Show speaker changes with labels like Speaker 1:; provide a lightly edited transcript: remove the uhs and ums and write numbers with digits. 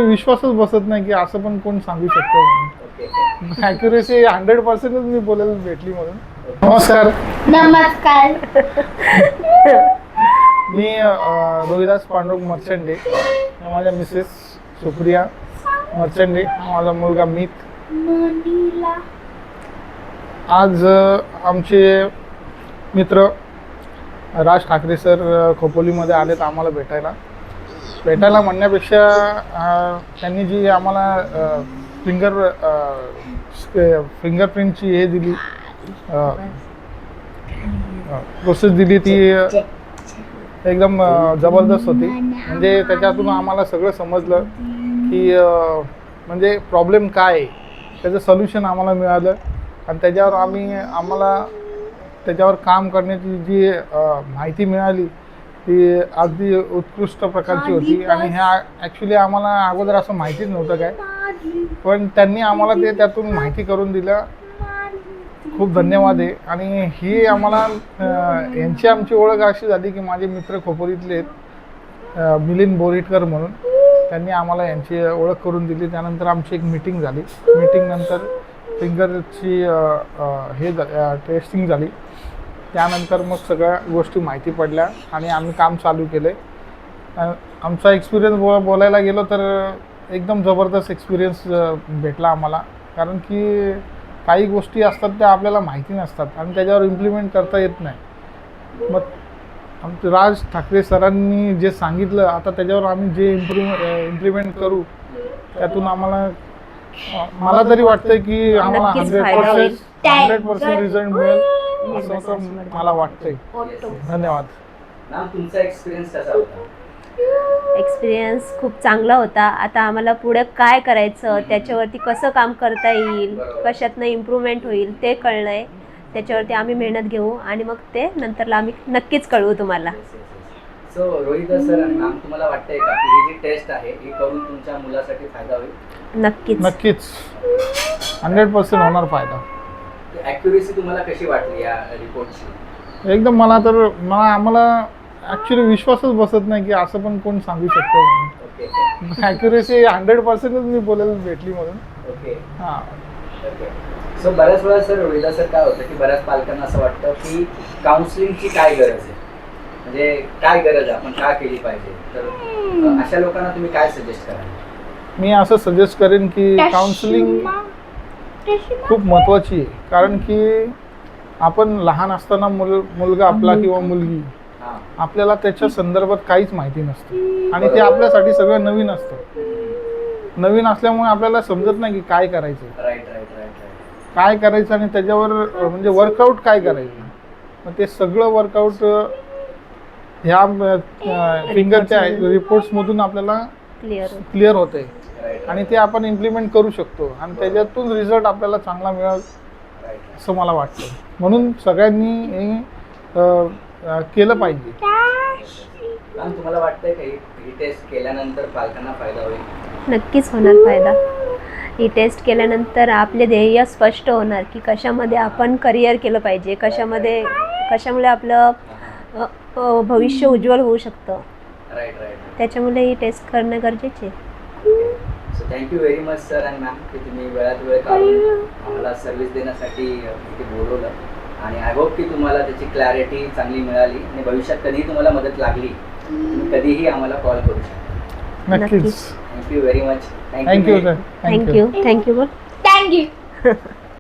Speaker 1: विश्वासच बसत नाही की असं पण कोण सांगू शकतो म्हणून. ॲक्युरेसी 100% मी बोलायला भेटली म्हणून. नमस्कार.
Speaker 2: नमस्कार.
Speaker 1: मी रोहिदास पांडुरंग मर्चंडे, माझ्या मिसेस सुप्रिया मर्चंडे, माझा मुलगा मीत. आज आमचे मित्र राज ठाकरे सर खोपोलीमध्ये आलेत आम्हाला भेटायला म्हणण्यापेक्षा त्यांनी जी आम्हाला फिंगरप्रिंटची हे दिली, प्रोसेस दिली, ती एकदम जबरदस्त होती. म्हणजे त्याच्यातून आम्हाला सगळं समजलं की म्हणजे प्रॉब्लेम काय आहे, त्याचं सोल्युशन आम्हाला मिळालं आणि त्याच्यावर आम्हाला त्याच्यावर काम करण्याची जी माहिती मिळाली ती अगदी उत्कृष्ट प्रकारची होती. आणि ह्या ॲक्च्युली आम्हाला अगोदर असं माहितीच नव्हतं काय, पण त्यांनी आम्हाला ते त्यातून माहिती करून दिलं. खूप धन्यवाद आहे. आणि ही आम्हाला आमची ओळख अशी झाली की माझे मित्र खोपोलीतले आहेत, मिलिंद बोरीटकर म्हणून, त्यांनी आम्हाला यांची ओळख करून दिली. त्यानंतर आमची एक मीटिंग झाली. मीटिंगनंतर फिंगरची टेस्टिंग झाली. त्यानंतर मग सगळ्या गोष्टी माहिती पडल्या आणि आम्ही काम चालू केले. आमचा एक्सपिरियन्स बोलायला गेलो तर एकदम जबरदस्त एक्सपिरियन्स भेटला आम्हाला. कारण की काही गोष्टी असतात त्या आपल्याला माहिती नसतात आणि त्याच्यावर इम्प्लिमेंट करता येत नाही. मग आमचे राज ठाकरे सरांनी जे सांगितलं, आता त्याच्यावर आम्ही जे इम्प्लिमेंट करू त्यातून मला तरी वाटतंय की आम्हाला 100% रिझल्ट मिळेल असं मला वाटतंय. धन्यवाद.
Speaker 3: तुमचा एक्सपिरियन्स कसा होता?
Speaker 4: एक्सपिरियन्स खूप चांगला होता. आता आम्हाला पुढे काय करायचं, त्याच्यावरती कसं काम करता येईल, कशातनं इम्प्रूव्हमेंट होईल ते कळलं आहे. त्याच्यावरती आम्ही मेहनत घेऊ आणि मग ते नंतरला आम्ही नक्कीच कळवू तुम्हाला.
Speaker 3: सो रोहित सर आणि मॅम, तुम्हाला वाटतंय का की ही जी टेस्ट आहे ही करून तुमच्या मुलासाठी फायदा होईल?
Speaker 1: नक्कीच 100% होणार फायदा.
Speaker 3: ॲक्युरेसी तुम्हाला कशी वाटली या रिपोर्टची?
Speaker 1: एकदम आम्हाला ॲक्च्युली विश्वासच बसत नाही की असं पण कोण सांगू शकतो म्हणून. ॲक्युरेसी 100% मी बोलायला भेटली म्हणून.
Speaker 3: ओके.
Speaker 1: हां.
Speaker 3: सो बऱ्याच वेळा सर रोहिदा सर काय होतं की बऱ्याच पालकांना असं वाटतं की काउन्सिलिंगची काय गरज आहे, म्हणजे काय गरज आहे, आपण काय केली पाहिजे, तर अशा लोकांना तुम्ही काय सजेस्ट कराल?
Speaker 1: मी असं सजेस्ट करेन की काउन्सिलिंग खूप महत्त्वाची आहे. कारण की आपण लहान असताना मुलगा आपला किंवा मुलगी, आपल्याला त्याच्या संदर्भात काहीच माहिती नसतं आणि ते आपल्यासाठी सगळं नवीन असतं. नवीन असल्यामुळे आपल्याला समजत नाही की काय करायचं, काय करायचं आणि त्याच्यावर म्हणजे वर्कआउट काय करायचं. मग ते सगळं वर्कआउट ह्या फिंगरच्या रिपोर्ट्समधून आपल्याला क्लिअर होते आणि ते आपण इम्प्लिमेंट करू शकतो आणि त्याच्यातून रिझल्ट आपल्याला चांगला मिळेल असं मला वाटतं. म्हणून सगळ्यांनी हे केलं पाहिजे.
Speaker 3: तुम्हाला वाटतंय का ही टेस्ट केल्यानंतर पालकांना फायदा होईल?
Speaker 4: नक्कीच होणार फायदा. ही टेस्ट केल्यानंतर आपले ध्येय स्पष्ट होणार की कशामध्ये आपण करिअर केलं पाहिजे, कशामुळे आपलं भविष्य उज्ज्वल होऊ शकतं. त्याच्यामुळे ही टेस्ट करणं गरजेचे आहे.
Speaker 3: So thank you very much sir and ma'am की तुम्ही वेळात वेळ काढून आम्हाला सर्व्हिस देण्यासाठी इथे बोलवलं. आणि आय होप की तुम्हाला त्याची क्लॅरिटी चांगली मिळाली आणि भविष्यात कधीही तुम्हाला मदत लागली तुम्ही कधीही आम्हाला कॉल करू शकता.
Speaker 1: नक्कीच.
Speaker 3: Thank you very much.
Speaker 1: Thank you sir.
Speaker 4: Thank you.